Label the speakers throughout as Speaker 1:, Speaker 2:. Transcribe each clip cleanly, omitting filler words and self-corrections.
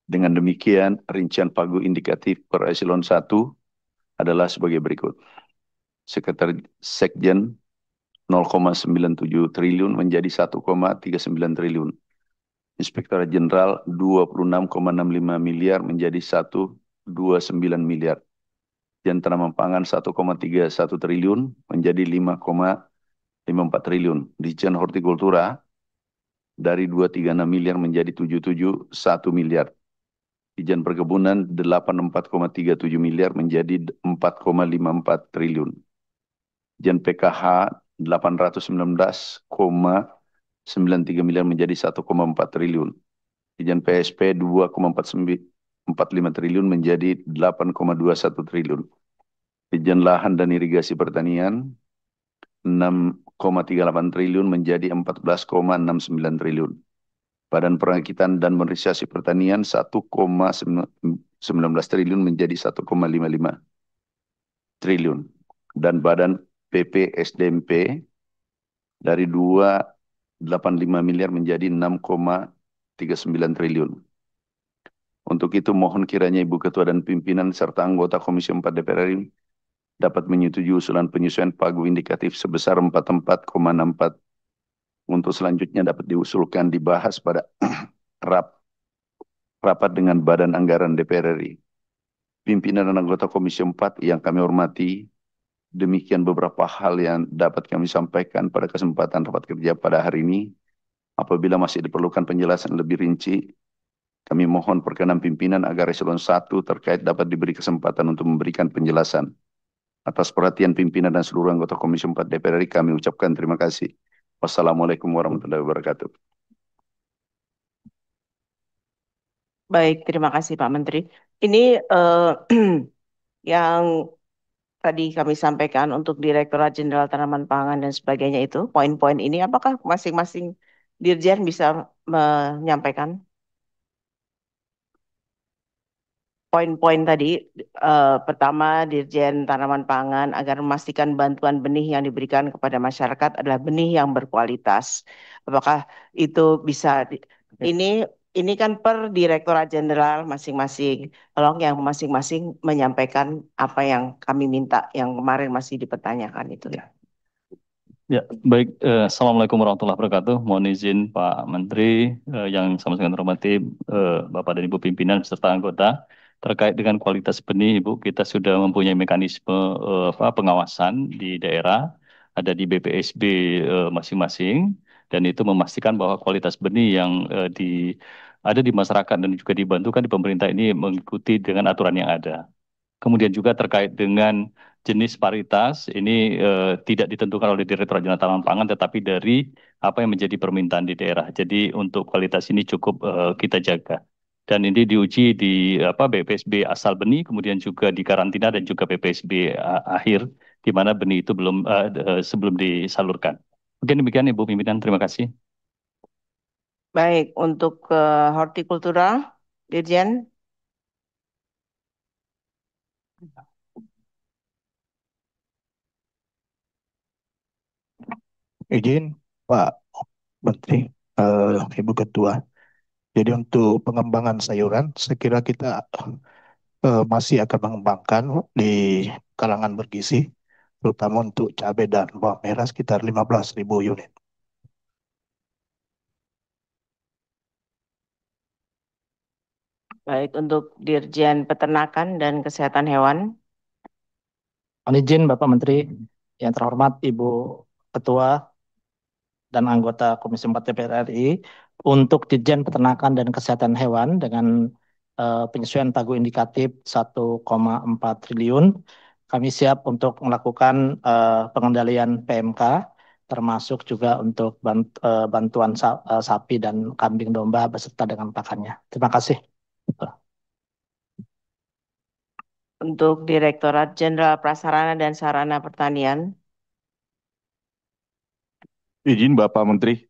Speaker 1: Dengan demikian, rincian pagu indikatif per eselon 1 adalah sebagai berikut. Sekjen 0,97 triliun menjadi 1,39 triliun. Inspektorat Jenderal 26,65 miliar menjadi 129 miliar. Dirjen Tanaman Pangan 1,31 triliun menjadi 5,54 triliun. Dirjen Hortikultura dari 236 miliar menjadi 771 miliar. Dirjen Perkebunan 84,37 miliar menjadi 4,54 triliun. Dirjen PKH 819,93 miliar menjadi 1,4 triliun. Dirjen PSP 2,45 triliun menjadi 8,21 triliun. Dirjen Lahan dan Irigasi Pertanian 6,38 triliun menjadi 14,69 triliun. Badan Perakitan dan Modernisasi Pertanian 1,19 triliun menjadi 1,55 triliun. Dan Badan PPSDMP dari 285 miliar menjadi 6,39 triliun. Untuk itu mohon kiranya Ibu Ketua dan pimpinan serta anggota Komisi 4 DPR RI dapat menyetujui usulan penyesuaian pagu indikatif sebesar 44,64 untuk selanjutnya dapat diusulkan dibahas pada rapat dengan Badan Anggaran DPR RI. Pimpinan dan anggota Komisi 4 yang kami hormati, demikian beberapa hal yang dapat kami sampaikan pada kesempatan rapat kerja pada hari ini. Apabila masih diperlukan penjelasan lebih rinci, kami mohon perkenan pimpinan agar eselon 1 terkait dapat diberi kesempatan untuk memberikan penjelasan. Atas perhatian pimpinan dan seluruh anggota Komisi 4 DPR RI kami ucapkan terima kasih. Wassalamualaikum warahmatullahi wabarakatuh.
Speaker 2: Baik, terima kasih Pak Menteri. Ini yang tadi kami sampaikan untuk Direktorat Jenderal Tanaman Pangan dan sebagainya itu, poin-poin ini, apakah masing-masing Dirjen bisa menyampaikan poin-poin tadi? Pertama, Dirjen Tanaman Pangan agar memastikan bantuan benih yang diberikan kepada masyarakat adalah benih yang berkualitas. Apakah itu bisa ini kan per Direktorat Jenderal masing-masing. Tolong yang masing-masing menyampaikan apa yang kami minta yang kemarin masih dipertanyakan itu ya.
Speaker 3: Ya, baik. Assalamualaikum warahmatullahi wabarakatuh. Mohon izin Pak Menteri yang sama-sama hormati Bapak dan Ibu pimpinan serta anggota terkait dengan kualitas benih, Ibu, kita sudah mempunyai mekanisme pengawasan di daerah, ada di BPSB masing-masing, dan itu memastikan bahwa kualitas benih yang ada di masyarakat dan juga dibantukan di pemerintah ini mengikuti dengan aturan yang ada. Kemudian juga terkait dengan jenis paritas, ini tidak ditentukan oleh Direktorat Jenderal Tanaman Pangan, tetapi dari apa yang menjadi permintaan di daerah. Jadi untuk kualitas ini cukup kita jaga. Dan ini diuji di BPSB asal benih, kemudian juga di karantina dan juga BPSB akhir, di mana benih itu belum sebelum disalurkan. Mungkin demikian Ibu Pimpinan, terima kasih.
Speaker 2: Baik, untuk hortikultura, Dirjen.
Speaker 4: Izin Pak Menteri, Ibu Ketua. Jadi untuk pengembangan sayuran, saya kira kita masih akan mengembangkan di kalangan bergizi, terutama untuk cabai dan bawang merah sekitar 15.000 unit.
Speaker 2: Baik, untuk Dirjen Peternakan dan Kesehatan Hewan.
Speaker 5: Mohon izin Bapak Menteri yang terhormat Ibu Ketua dan anggota Komisi 4 DPR RI untuk Dirjen Peternakan dan Kesehatan Hewan dengan penyesuaian pagu indikatif 1,4 triliun. Kami siap untuk melakukan pengendalian PMK termasuk juga untuk bantuan sapi dan kambing domba beserta dengan pakannya. Terima kasih.
Speaker 2: Untuk Direktorat Jenderal Prasarana dan Sarana Pertanian.
Speaker 6: Izin Bapak Menteri,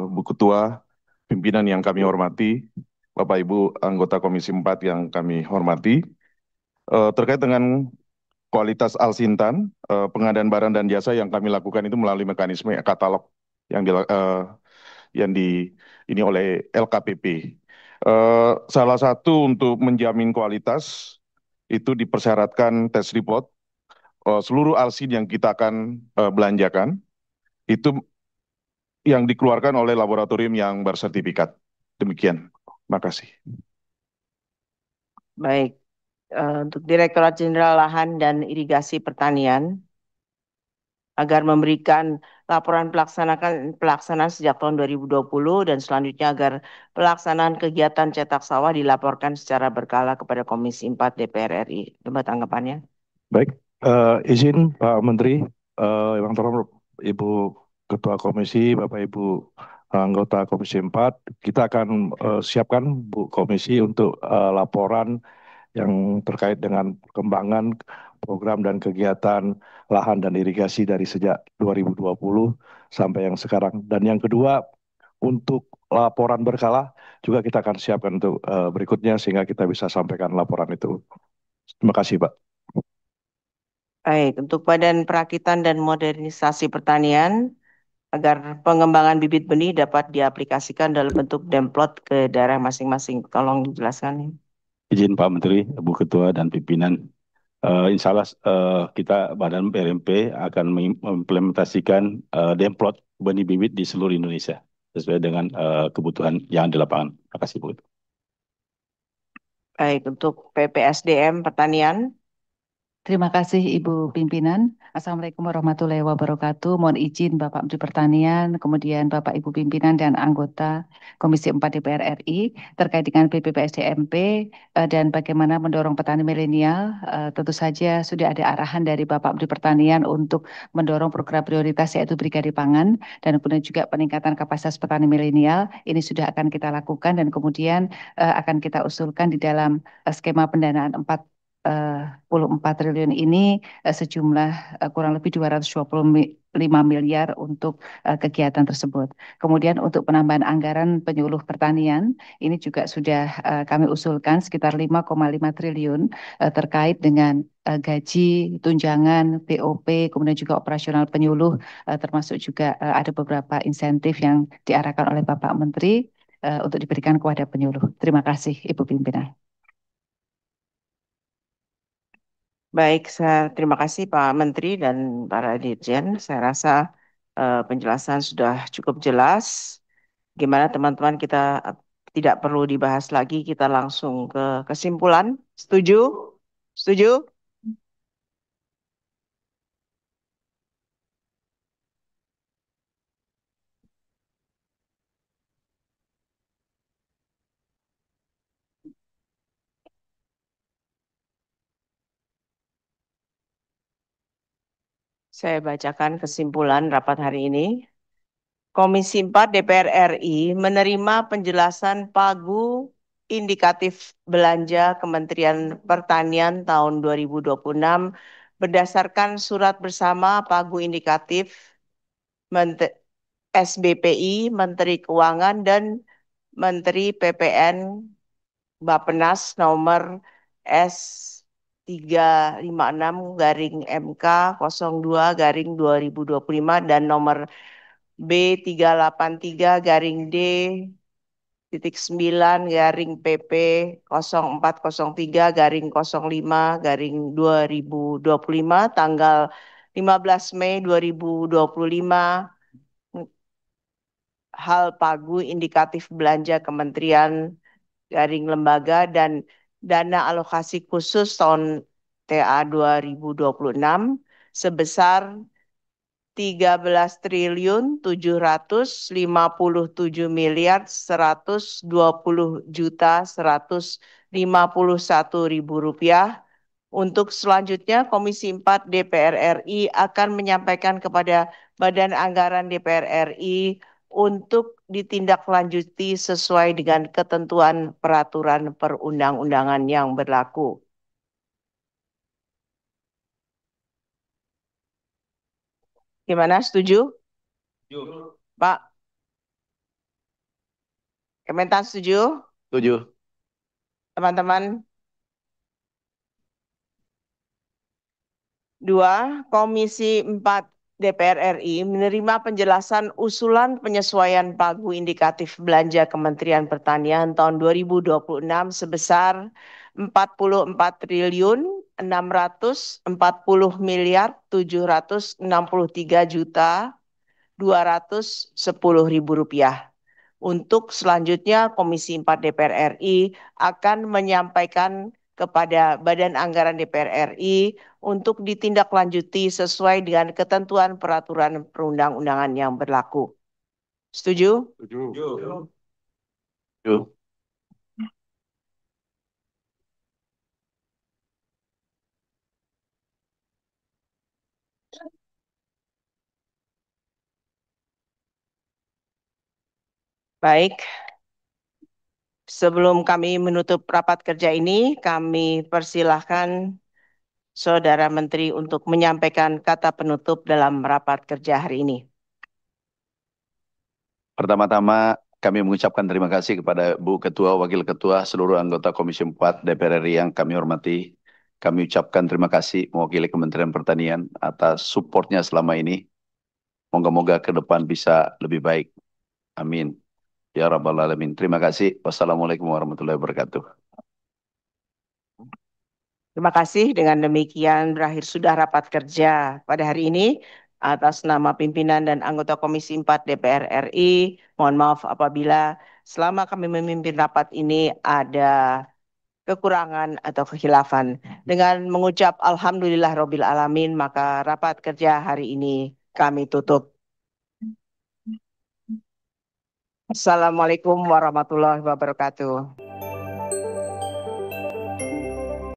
Speaker 6: Bu Ketua, pimpinan yang kami hormati, Bapak Ibu anggota Komisi 4 yang kami hormati, terkait dengan kualitas alsintan, pengadaan barang dan jasa yang kami lakukan itu melalui mekanisme katalog yang ini oleh LKPP. Salah satu untuk menjamin kualitas itu dipersyaratkan tes report. Seluruh alsin yang kita akan belanjakan itu yang dikeluarkan oleh laboratorium yang bersertifikat. Demikian. Terima kasih.
Speaker 2: Baik, untuk Direktorat Jenderal Lahan dan Irigasi Pertanian agar memberikan laporan pelaksanaan sejak tahun 2020 dan selanjutnya agar pelaksanaan kegiatan cetak sawah dilaporkan secara berkala kepada Komisi 4 DPR RI. Coba tanggapannya.
Speaker 4: Baik, izin Pak Menteri, yang terhormat Ibu Ketua Komisi, Bapak Ibu anggota Komisi 4, kita akan siapkan Bu Komisi untuk laporan yang terkait dengan perkembangan program dan kegiatan lahan dan irigasi dari sejak 2020 sampai yang sekarang. Dan yang kedua, untuk laporan berkala juga kita akan siapkan untuk berikutnya sehingga kita bisa sampaikan laporan itu. Terima kasih, Pak.
Speaker 2: Baik, untuk Badan Perakitan dan Modernisasi Pertanian, agar pengembangan bibit benih dapat diaplikasikan dalam bentuk demplot ke daerah masing-masing. Tolong dijelaskan.
Speaker 7: Izin Pak Menteri, Bu Ketua dan pimpinan, insya Allah kita Badan PRMP akan mengimplementasikan demplot benih bibit di seluruh Indonesia sesuai dengan kebutuhan yang di lapangan. Terima kasih Bu.
Speaker 2: Baik, untuk PPSDM Pertanian.
Speaker 8: Terima kasih Ibu Pimpinan. Assalamualaikum warahmatullahi wabarakatuh. Mohon izin Bapak Menteri Pertanian, kemudian Bapak Ibu Pimpinan dan anggota Komisi 4 DPR RI terkait dengan BPPSDMP dan bagaimana mendorong petani milenial. Tentu saja sudah ada arahan dari Bapak Menteri Pertanian untuk mendorong program prioritas yaitu Brigade Pangan dan kemudian juga peningkatan kapasitas petani milenial. Ini sudah akan kita lakukan dan kemudian akan kita usulkan di dalam skema pendanaan 4 triliun ini sejumlah kurang lebih 225 miliar untuk kegiatan tersebut. Kemudian untuk penambahan anggaran penyuluh pertanian ini juga sudah kami usulkan sekitar 5,5 triliun terkait dengan gaji, tunjangan, BOP, kemudian juga operasional penyuluh termasuk juga ada beberapa insentif yang diarahkan oleh Bapak Menteri untuk diberikan kepada penyuluh. Terima kasih Ibu Pimpinan.
Speaker 2: Baik, terima kasih Pak Menteri dan para Dirjen. Saya rasa penjelasan sudah cukup jelas. Gimana teman-teman, kita tidak perlu dibahas lagi, kita langsung ke kesimpulan. Setuju? Setuju? Saya bacakan kesimpulan rapat hari ini. Komisi 4 DPR RI menerima penjelasan pagu indikatif belanja Kementerian Pertanian tahun 2026 berdasarkan surat bersama pagu indikatif SBPI, Menteri Keuangan, dan Menteri PPN Bappenas nomor S356-MK02-2025 dan nomor B383-DD-9-PP0403-05-2025 tanggal 15 Mei 2025 hal pagu indikatif belanja kementerian lembaga dan dana alokasi khusus tahun TA 2026 sebesar 13.757.120.151.000 rupiah. Untuk selanjutnya, Komisi 4 DPR RI akan menyampaikan kepada Badan Anggaran DPR RI untuk ditindaklanjuti sesuai dengan ketentuan peraturan perundang-undangan yang berlaku. Gimana, setuju? Setuju. Pak? Kementan setuju?
Speaker 1: Setuju.
Speaker 2: Teman-teman? 2. Komisi 4 DPR RI menerima penjelasan usulan penyesuaian pagu indikatif belanja Kementerian Pertanian tahun 2026 sebesar 44.640.763.210.000 rupiah. Untuk selanjutnya, Komisi 4 DPR RI akan menyampaikan kepada Badan Anggaran DPR RI untuk ditindaklanjuti sesuai dengan ketentuan peraturan perundang-undangan yang berlaku. Setuju?
Speaker 6: Setuju.
Speaker 1: Setuju.
Speaker 2: Baik. Sebelum kami menutup rapat kerja ini, kami persilahkan Saudara Menteri untuk menyampaikan kata penutup dalam rapat kerja hari ini.
Speaker 1: Pertama-tama kami mengucapkan terima kasih kepada Bu Ketua, Wakil Ketua, seluruh anggota Komisi 4 DPR RI yang kami hormati. Kami ucapkan terima kasih mewakili Kementerian Pertanian atas supportnya selama ini. Moga-moga ke depan bisa lebih baik. Amin. Ya Rabbal Alamin. Terima kasih. Wassalamualaikum warahmatullahi wabarakatuh.
Speaker 2: Terima kasih. Dengan demikian berakhir sudah rapat kerja pada hari ini. Atas nama pimpinan dan anggota Komisi 4 DPR RI, mohon maaf apabila selama kami memimpin rapat ini ada kekurangan atau kekhilafan. Dengan mengucap Alhamdulillahirabbil alamin, maka rapat kerja hari ini kami tutup. Assalamualaikum warahmatullahi wabarakatuh.